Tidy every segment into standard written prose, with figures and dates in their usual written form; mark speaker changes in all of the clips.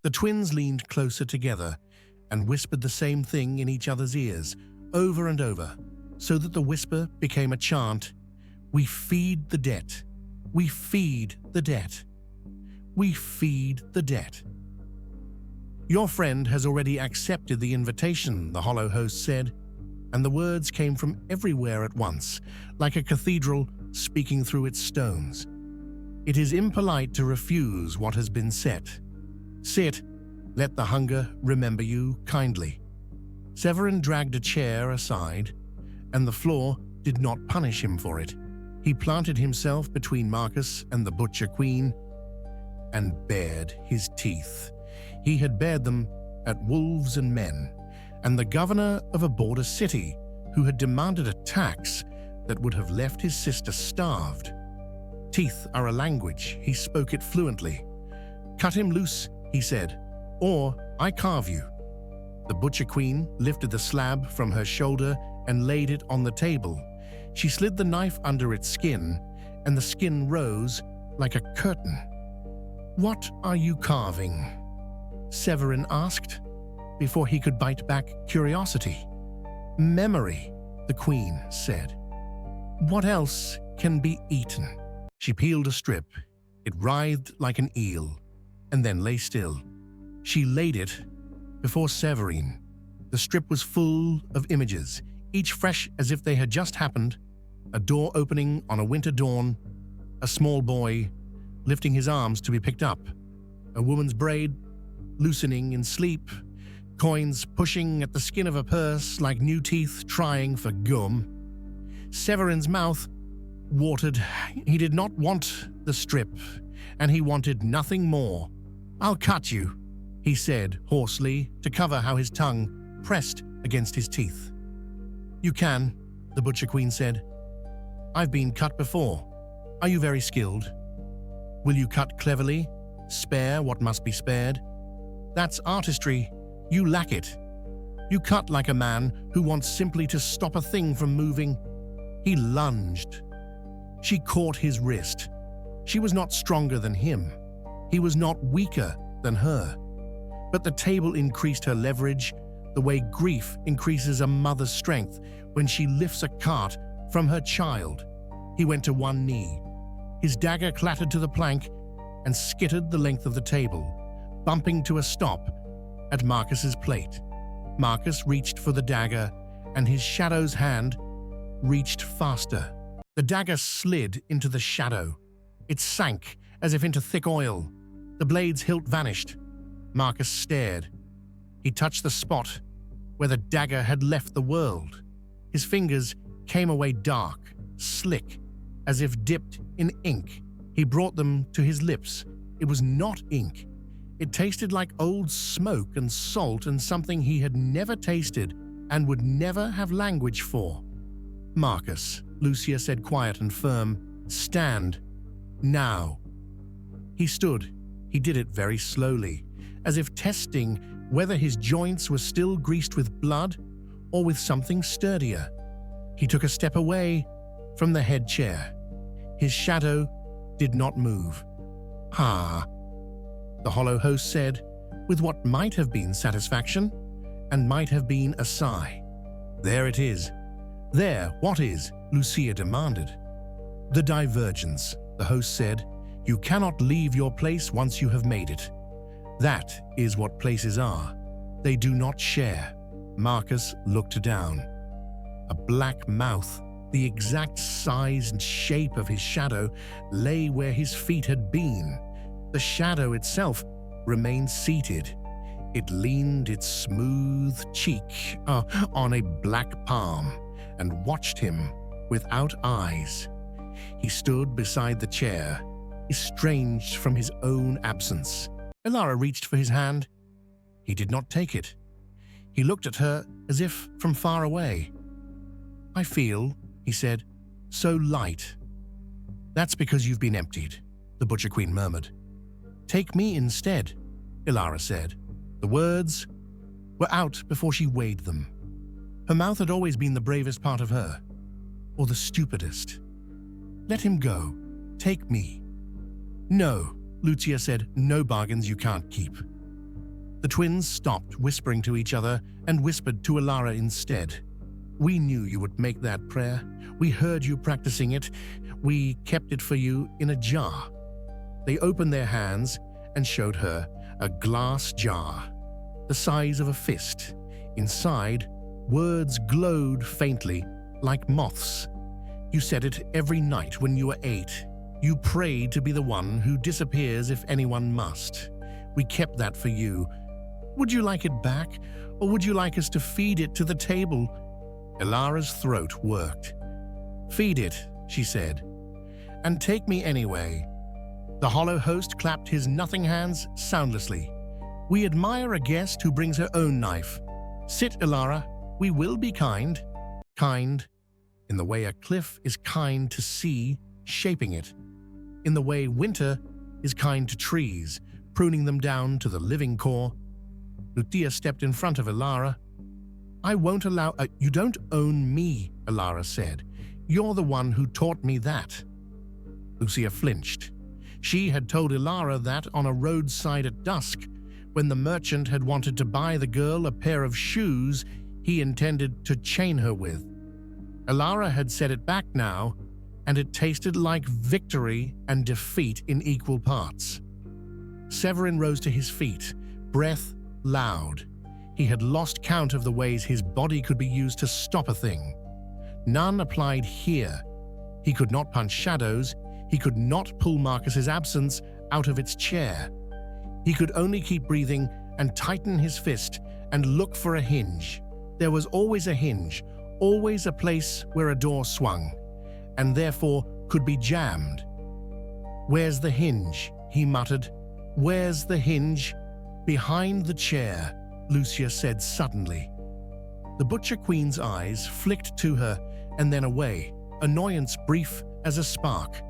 Speaker 1: The twins leaned closer together and whispered the same thing in each other's ears, over and over, so that the whisper became a chant. We feed the debt. We feed the debt. We feed the debt. Your friend has already accepted the invitation, the hollow host said, and the words came from everywhere at once, like a cathedral speaking through its stones. It is impolite to refuse what has been set. Sit, let the hunger remember you kindly. Severin dragged a chair aside, and the floor did not punish him for it. He planted himself between Marcus and the butcher queen and bared his teeth. He had bared them at wolves and men, and the governor of a border city who had demanded a tax that would have left his sister starved. Teeth are a language, he spoke it fluently. Cut him loose, he said, or I carve you. The butcher queen lifted the slab from her shoulder and laid it on the table. She slid the knife under its skin, and the skin rose like a curtain. What are you carving? Severin asked, before he could bite back curiosity. Memory, the queen said. What else can be eaten? She peeled a strip. It writhed like an eel, and then lay still. She laid it before Severin. The strip was full of images, each fresh as if they had just happened. A door opening on a winter dawn, a small boy lifting his arms to be picked up, a woman's braid loosening in sleep, coins pushing at the skin of a purse like new teeth trying for gum. Severin's mouth watered. He did not want the strip, and he wanted nothing more. I'll cut you, he said hoarsely to cover how his tongue pressed against his teeth. You can, the butcher queen said. I've been cut before. Are you very skilled? Will you cut cleverly? Spare what must be spared? That's artistry. You lack it. You cut like a man who wants simply to stop a thing from moving. He lunged. She caught his wrist. She was not stronger than him. He was not weaker than her. But the table increased her leverage the way grief increases a mother's strength when she lifts a cart from her child. He went to one knee. His dagger clattered to the plank and skittered the length of the table, bumping to a stop at Marcus's plate. Marcus reached for the dagger, and his shadow's hand reached faster. The dagger slid into the shadow. It sank as if into thick oil. The blade's hilt vanished. Marcus stared. He touched the spot where the dagger had left the world. His fingers came away dark, slick, as if dipped in ink. He brought them to his lips. It was not ink. It tasted like old smoke and salt and something he had never tasted and would never have language for. Marcus, Lucia said quiet and firm, stand. Now. He stood. He did it very slowly, as if testing whether his joints were still greased with blood or with something sturdier. He took a step away from the head chair. His shadow did not move. Ah, the hollow host said, with what might have been satisfaction and might have been a sigh. There it is. There, what is? Lucia demanded. The divergence, the host said. You cannot leave your place once you have made it. That is what places are. They do not share. Marcus looked down. A black mouth, the exact size and shape of his shadow, lay where his feet had been. The shadow itself remained seated. It leaned its smooth cheek on a black palm and watched him without eyes. He stood beside the chair, estranged from his own absence. Elara reached for his hand. He did not take it. He looked at her as if from far away. I feel, he said, so light. That's because you've been emptied, the butcher queen murmured. Take me instead, Elara said. The words were out before she weighed them. Her mouth had always been the bravest part of her, or the stupidest. Let him go. Take me. No, Lucia said, no bargains you can't keep. The twins stopped whispering to each other and whispered to Elara instead. "We knew you would make that prayer. We heard you practicing it. We kept it for you in a jar." They opened their hands and showed her a glass jar, the size of a fist. Inside, words glowed faintly, like moths. "You said it every night when you were 8. You prayed to be the one who disappears if anyone must. We kept that for you. Would you like it back, or would you like us to feed it to the table?" Elara's throat worked. "Feed it," she said. "And take me anyway." The hollow host clapped his nothing hands soundlessly. "We admire a guest who brings her own knife. Sit, Elara. We will be kind." Kind, in the way a cliff is kind to sea, shaping it. In the way winter is kind to trees, pruning them down to the living core. Lucia stepped in front of Elara. "I won't allow— You don't own me," Elara said. "You're the one who taught me that." Lucia flinched. She had told Elara that on a roadside at dusk, when the merchant had wanted to buy the girl a pair of shoes he intended to chain her with. Elara had said it back now, and it tasted like victory and defeat in equal parts. Severin rose to his feet, breath loud. He had lost count of the ways his body could be used to stop a thing. None applied here. He could not punch shadows. He could not pull Marcus's absence out of its chair. He could only keep breathing and tighten his fist and look for a hinge. There was always a hinge, always a place where a door swung, and therefore could be jammed. "Where's the hinge?" he muttered. "Where's the hinge?" "Behind the chair," Lucia said suddenly. The Butcher Queen's eyes flicked to her and then away, annoyance brief as a spark.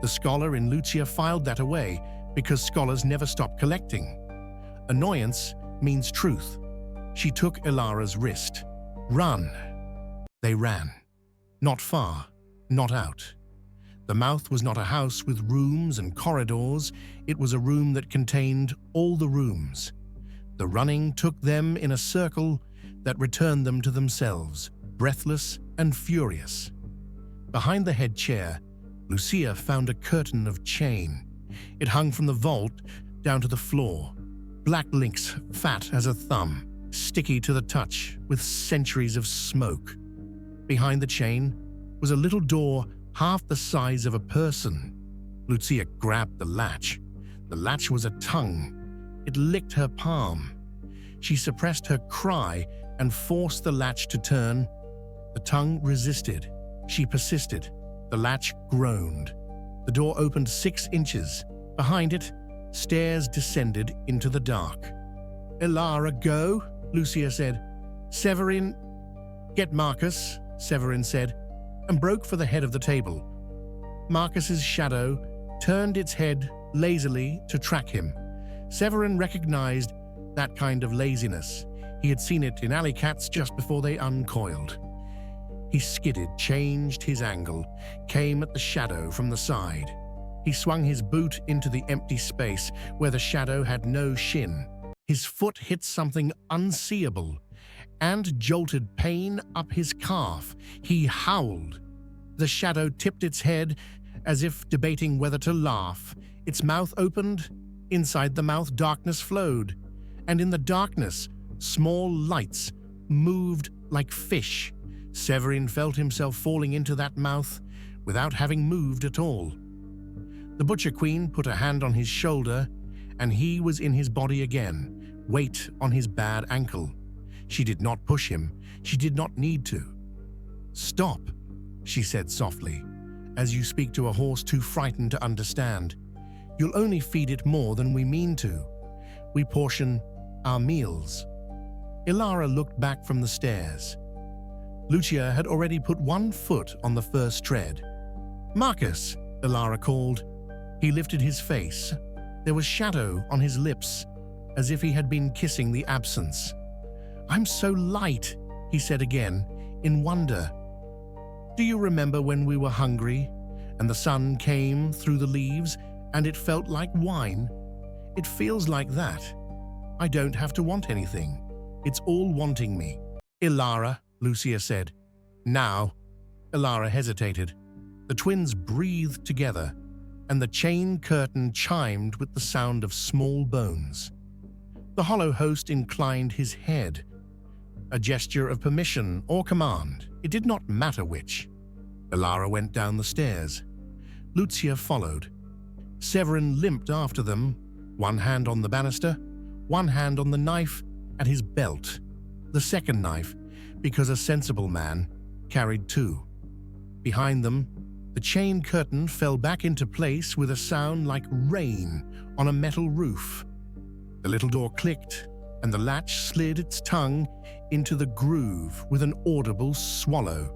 Speaker 1: The scholar in Lucia filed that away because scholars never stop collecting. Annoyance means truth. She took Elara's wrist. "Run." They ran. Not far, not out. The mouth was not a house with rooms and corridors. It was a room that contained all the rooms. The running took them in a circle that returned them to themselves, breathless and furious. Behind the head chair, Lucia found a curtain of chain. It hung from the vault down to the floor. Black links, fat as a thumb, sticky to the touch, with centuries of smoke. Behind the chain was a little door half the size of a person. Lucia grabbed the latch. The latch was a tongue. It licked her palm. She suppressed her cry and forced the latch to turn. The tongue resisted. She persisted. The latch groaned. The door opened 6 inches. Behind it, stairs descended into the dark. "Elara, go," Lucia said. "Severin—" "Get Marcus," Severin said, and broke for the head of the table. Marcus's shadow turned its head lazily to track him. Severin recognized that kind of laziness. He had seen it in alley cats just before they uncoiled. He skidded, changed his angle, came at the shadow from the side. He swung his boot into the empty space where the shadow had no shin. His foot hit something unseeable and jolted pain up his calf. He howled. The shadow tipped its head as if debating whether to laugh. Its mouth opened. Inside the mouth, darkness flowed. And in the darkness, small lights moved like fish. Severin felt himself falling into that mouth without having moved at all. The Butcher Queen put a hand on his shoulder, and he was in his body again, weight on his bad ankle. She did not push him. She did not need to. "Stop," she said softly, as you speak to a horse too frightened to understand. "You'll only feed it more than we mean to. We portion our meals." Elara looked back from the stairs. Lucia had already put 1 foot on the first tread. "Marcus," Elara called. He lifted his face. There was shadow on his lips, as if he had been kissing the absence. "I'm so light," he said again, in wonder. "Do you remember when we were hungry, and the sun came through the leaves, and it felt like wine? It feels like that. I don't have to want anything. It's all wanting me. Ilara, Lucia said. Now. Ilara hesitated. The twins breathed together, and the chain curtain chimed with the sound of small bones. The hollow host inclined his head, a gesture of permission or command. It did not matter which. Ilara went down the stairs. Lucia followed. Severin limped after them, one hand on the banister, one hand on the knife at his belt. The second knife, because a sensible man, carried two. Behind them, the chain curtain fell back into place with a sound like rain on a metal roof. The little door clicked, and the latch slid its tongue into the groove with an audible swallow.